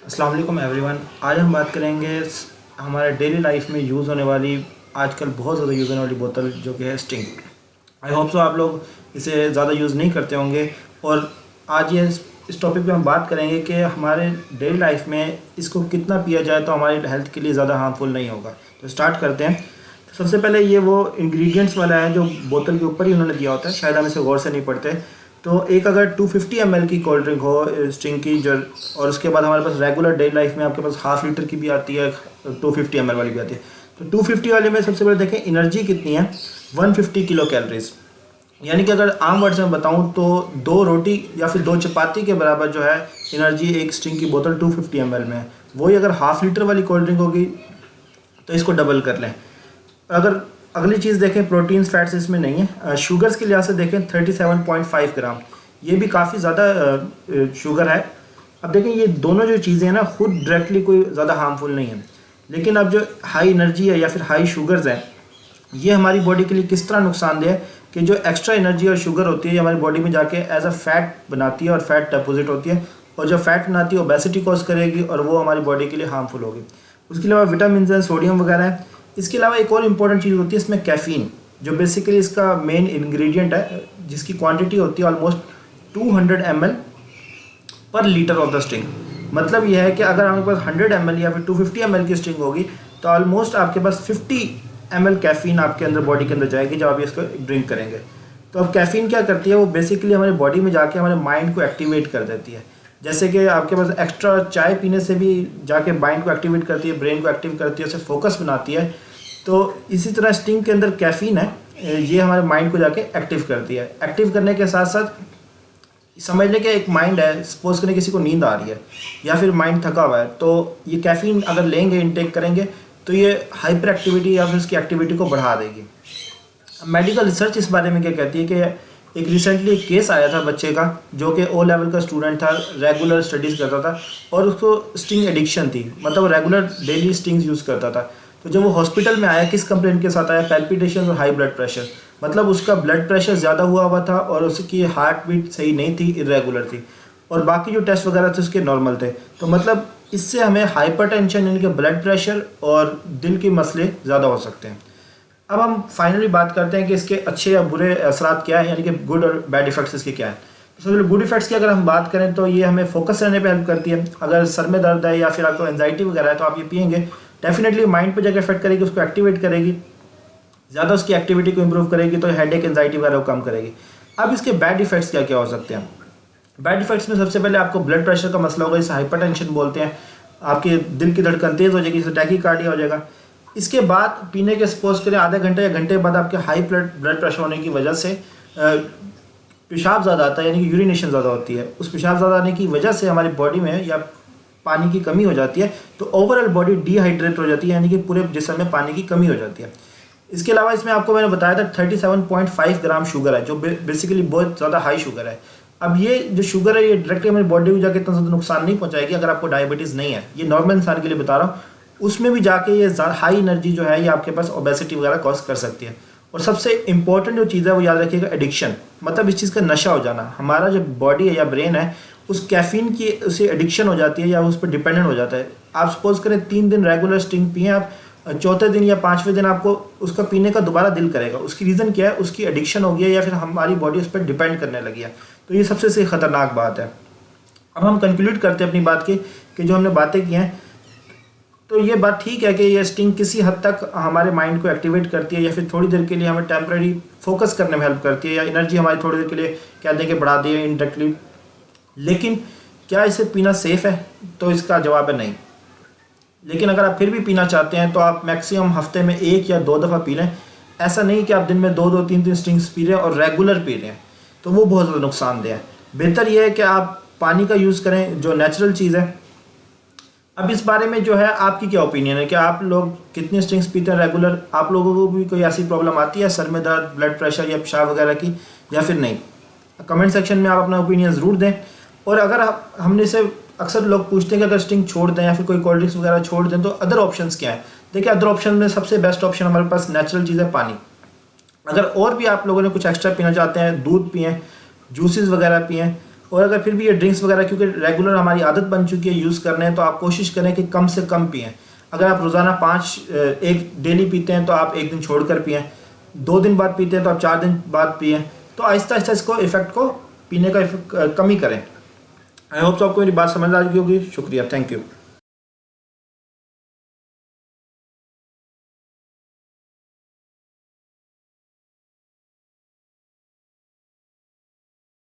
अस्सलाम वालेकुम एवरीवन। आज हम बात करेंगे हमारे डेली लाइफ में यूज़ होने वाली, आजकल बहुत ज़्यादा यूज़ होने वाली बोतल जो कि है स्टिंग। आई होप सो आप लोग इसे ज़्यादा यूज़ नहीं करते होंगे। और आज ये इस टॉपिक पे हम बात करेंगे कि हमारे डेली लाइफ में इसको कितना पिया जाए तो हमारी हेल्थ के लिए ज़्यादा हार्मफुल नहीं होगा। तो स्टार्ट करते हैं। तो सबसे पहले ये वो इंग्रेडिएंट्स वाला है जो बोतल के ऊपर ही उन्होंने दिया होता है, शायद हम इसे गौर से नहीं पढ़ते। तो एक अगर 250 ml की कोल्ड ड्रिंक हो स्टिंग की जो, और उसके बाद हमारे पास रेगुलर डे लाइफ में आपके पास हाफ लीटर की भी आती है, 250 ml वाली भी आती है। तो 250 वाले में सबसे पहले देखें एनर्जी कितनी है, 150 किलो कैलोरीज। यानी कि अगर आम वर्ड से मैं बताऊं तो 2 रोटी या फिर 2 चपाती के बराबर जो है एनर्जी एक स्टिंग की बोतल 250 ml में है। वही अगर हाफ लीटर वाली कोल्ड ड्रिंक होगी तो इसको डबल कर लें। अगर अगली चीज़ देखें, प्रोटीन्स फैट्स इसमें नहीं है। शुगर्स के लिहाज से देखें 37.5 ग्राम, ये भी काफ़ी ज़्यादा शुगर है। अब देखें ये दोनों जो चीज़ें हैं ना, खुद डायरेक्टली कोई ज़्यादा हार्मफुल नहीं है, लेकिन अब जो हाई एनर्जी है या फिर हाई शुगर्स हैं, ये हमारी बॉडी के लिए किस तरह नुकसानदेह है कि जो एक्स्ट्रा एनर्जी और शुगर होती है ये हमारी बॉडी में जाके एज अ फैट बनाती है और फैट डिपॉजिट होती है, और जो फैट बनाती है ओबेसिटी कॉज करेगी और वो हमारी बॉडी के लिए हार्मफुल होगी। उसके अलावा विटामिन हैं, सोडियम वगैरह है। इसके अलावा एक और इम्पॉर्टेंट चीज़ होती है इसमें कैफ़ीन, जो बेसिकली इसका मेन इंग्रेडिएंट है, जिसकी क्वांटिटी होती है ऑलमोस्ट 200 ml पर लीटर ऑफ द स्टिंग। मतलब यह है कि अगर हमारे पास 100 ml या फिर 250 ml की स्टिंग होगी तो ऑलमोस्ट आपके पास 50 ml कैफ़ीन आपके अंदर बॉडी के अंदर जाएगी जब आप इसको ड्रिंक करेंगे। तो अब कैफ़ीन क्या करती है, वो बेसिकली हमारे बॉडी में जाके हमारे माइंड को एक्टिवेट कर देती है। जैसे कि आपके पास एक्स्ट्रा चाय पीने से भी जाके माइंड को एक्टिवेट करती है, ब्रेन को एक्टिव करती है, उसे फोकस बनाती है। तो इसी तरह स्टिंग के अंदर कैफ़ीन है, ये हमारे माइंड को जाके एक्टिव करती है। एक्टिव करने के साथ साथ समझ लें कि एक माइंड है, सपोज करें किसी को नींद आ रही है या फिर माइंड थका हुआ है, तो ये कैफ़ीन अगर लेंगे, इनटेक करेंगे, तो ये हाइपर एक्टिविटी या फिर उसकी एक्टिविटी को बढ़ा देगी। मेडिकल रिसर्च इस बारे में क्या कहती है कि एक रिसेंटली एक केस आया था बच्चे का जो कि O लेवल का स्टूडेंट था, रेगुलर स्टडीज़ करता था और उसको स्टिंग एडिक्शन थी, मतलब रेगुलर डेली स्टिंग्स यूज़ करता था। तो जब वो हॉस्पिटल में आया, किस कंप्लेंट के साथ आया, पैल्पिटेशन और हाई ब्लड प्रेशर। मतलब उसका ब्लड प्रेशर ज़्यादा हुआ था और उसकी हार्ट बीट सही नहीं थी, इरेगुलर थी, और बाकी जो टेस्ट वगैरह थे उसके नॉर्मल थे। तो मतलब इससे हमें हाइपरटेंशन यानी कि ब्लड प्रेशर और दिल के मसले ज़्यादा हो सकते हैं। अब हम फाइनली बात करते हैं कि इसके अच्छे या बुरे असरात क्या है, यानी कि गुड और बैड इफेक्ट्स इसके क्या है। तो सबसे पहले गुड इफेक्ट्स की अगर हम बात करें तो ये हमें फोकस रहने पे हेल्प करती है। अगर सर में दर्द है या फिर आपको एंजाइटी वगैरह है तो आप ये पियेंगे, डेफिनेटली माइंड पे जाकर इफेक्ट करेगी, उसको एक्टिवेट करेगी, ज़्यादा उसकी एक्टिविटी को इंप्रूव करेगी, तो हेडेक एंजाइटी वगैरह को कम करेगी। अब इसके बैड इफेक्ट्स क्या क्या हो सकते हैं। बैड इफेक्ट्स में सबसे पहले आपको ब्लड प्रेशर का मसला होगा, इसे हाइपरटेंशन बोलते हैं। आपके दिल की धड़कन तेज़ हो जाएगी, इसे टैकीकार्डिया हो जाएगा। इसके बाद पीने के सपोज करें आधे घंटे या घंटे बाद आपके हाई ब्लड प्रेशर होने की वजह से पेशाब ज़्यादा आता है, यानी कि यूरिनेशन ज़्यादा होती है। उस पेशाब ज़्यादा आने की वजह से हमारी बॉडी में या पानी की कमी हो जाती है, तो ओवरऑल बॉडी डिहाइड्रेट हो जाती है, यानी कि पूरे जिस्म में पानी की कमी हो जाती है। इसके अलावा इसमें आपको मैंने बताया था 37.5 ग्राम शुगर है, जो बेसिकली बहुत ज़्यादा हाई शुगर है। अब ये जो शुगर है ये डायरेक्टली हमारी बॉडी को जाके इतना ज़्यादा नुकसान नहीं पहुंचाएगी अगर आपको डायबिटीज़ नहीं है। ये नॉर्मल इंसान के लिए बता रहा हूँ, उसमें भी जाके ये हाई एनर्जी जो है ये आपके पास ओबेसिटी वगैरह कॉज कर सकती है। और सबसे इंपॉर्टेंट जो चीज़ है वो याद रखिएगा, एडिक्शन, मतलब इस चीज़ का नशा हो जाना। हमारा जो बॉडी है या ब्रेन है उस कैफीन की उसे एडिक्शन हो जाती है या उस पर डिपेंडेंट हो जाता है। आप सपोज करें 3 दिन रेगुलर स्टिंग पिए, आप चौथे दिन या 5वें दिन आपको उसका पीने का दोबारा दिल करेगा। उसकी रीज़न क्या है, उसकी एडिक्शन हो गया या फिर हमारी बॉडी उस पर डिपेंड करने लगी है। तो ये सबसे ख़तरनाक बात है। अब हम कंक्लूड करते हैं अपनी बात की कि जो हमने बातें की हैं, तो ये बात ठीक है कि ये स्टिंग किसी हद तक हमारे माइंड को एक्टिवेट करती है या फिर थोड़ी देर के लिए हमें टेम्परेरी फोकस करने में हेल्प करती है, या एनर्जी हमारी थोड़ी देर के लिए कहते हैं कि बढ़ा दी है इनडायरेक्टली। लेकिन क्या इसे पीना सेफ़ है, तो इसका जवाब है नहीं। लेकिन अगर आप फिर भी पीना चाहते हैं तो आप मैक्सिमम हफ्ते में 1 या 2 दफ़ा पी लें। ऐसा नहीं कि आप दिन में 2-2, 3-3 स्टिंग्स पी रहे हैं और रेगुलर पी रहे हैं, तो वो बहुत ज़्यादा नुकसानदेह है। बेहतर यह है कि आप पानी का यूज़ करें जो नेचुरल चीज़ है। अब इस बारे में जो है आपकी क्या ओपिनियन है कि आप लोग कितनी स्टिंग्स पीते हैं रेगुलर, आप लोगों को भी कोई ऐसी प्रॉब्लम आती है सर में दर्द, ब्लड प्रेशर या पेशाब वगैरह की, या फिर नहीं। कमेंट सेक्शन में आप अपना ओपिनियन ज़रूर दें। और अगर हमने से अक्सर लोग पूछते हैं कि अगर स्टिंग छोड़ दें या फिर कोई कोल्ड ड्रिंक्स वगैरह छोड़ दें तो अदर ऑप्शंस क्या है। देखिए, अदर ऑप्शन में सबसे बेस्ट ऑप्शन हमारे पास नेचुरल चीज़ है, पानी। अगर और भी आप लोगों ने कुछ एक्स्ट्रा पीना चाहते हैं, दूध पिएँ, जूसेस वगैरह पिएँ, और अगर फिर भी ये ड्रिंक्स वगैरह क्योंकि रेगुलर हमारी आदत बन चुकी है यूज़ करने, तो आप कोशिश करें कि कम से कम पिएँ। अगर आप रोज़ाना 5 एक डेली पीते हैं तो आप एक दिन छोड़ कर पिएँ, 2 दिन बाद पीते हैं तो आप 4 दिन बाद पिएँ। तो आहिस्ता आहिस्ता इसको इफ़ेक्ट को पीने का कमी करें। आई होप सो आपको मेरी बात समझ आ गई होगी। शुक्रिया, थैंक यू।